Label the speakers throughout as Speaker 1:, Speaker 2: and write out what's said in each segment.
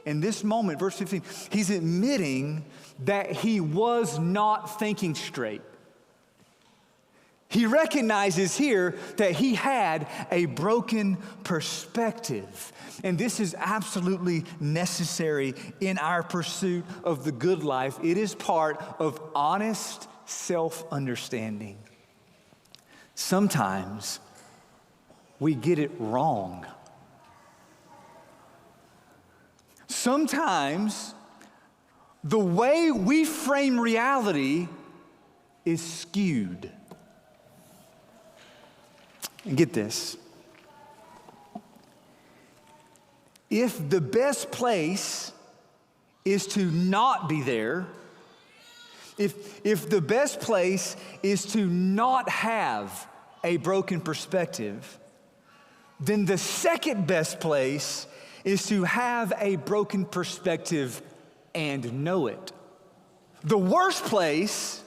Speaker 1: in this moment, verse 15, he's admitting that he was not thinking straight. He recognizes here that he had a broken perspective. And this is absolutely necessary in our pursuit of the good life. It is part of honest self-understanding. Sometimes we get it wrong. Sometimes the way we frame reality is skewed. And get this. If the best place is to not be there, if the best place is to not have a broken perspective, then the second best place is to have a broken perspective and know it. The worst place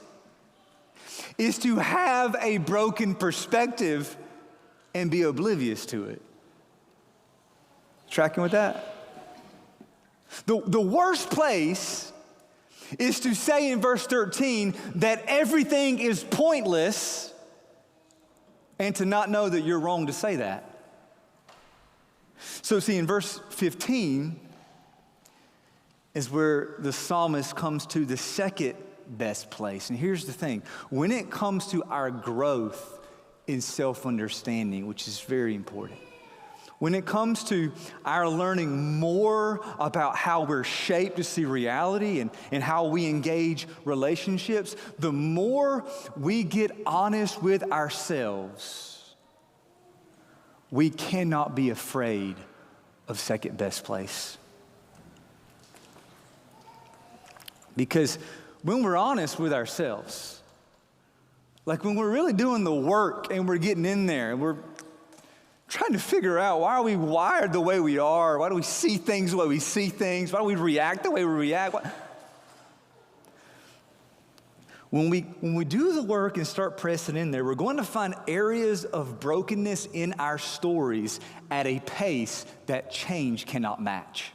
Speaker 1: is to have a broken perspective and be oblivious to it. Tracking with that? The worst place is to say in verse 13 that everything is pointless and to not know that you're wrong to say that. So see, in verse 15 is where the psalmist comes to the second best place. And here's the thing. When it comes to our growth in self-understanding, which is very important, when it comes to our learning more about how we're shaped to see reality and how we engage relationships, the more we get honest with ourselves, we cannot be afraid of second best place. Because when we're honest with ourselves, like when we're really doing the work and we're getting in there and we're trying to figure out why are we wired the way we are, why do we see things the way we see things, why do we react the way we react. When we do the work and start pressing in there, we're going to find areas of brokenness in our stories at a pace that change cannot match.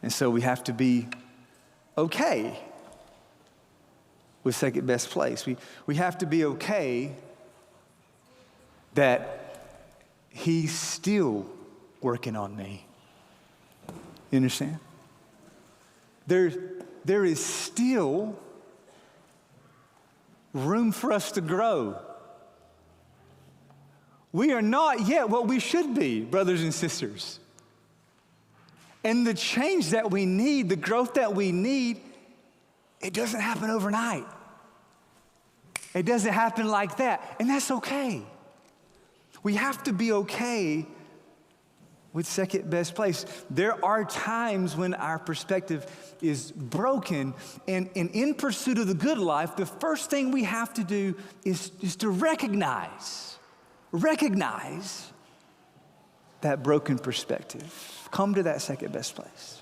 Speaker 1: And so we have to be okay with second best place. We have to be okay that he's still working on me. You understand? There is still room for us to grow. We are not yet what we should be, brothers and sisters. And the change that we need, the growth that we need, it doesn't happen overnight. It doesn't happen like that, and that's okay. We have to be okay with second best place. There are times when our perspective is broken, and in pursuit of the good life, the first thing we have to do is to recognize that broken perspective. Come to that second best place.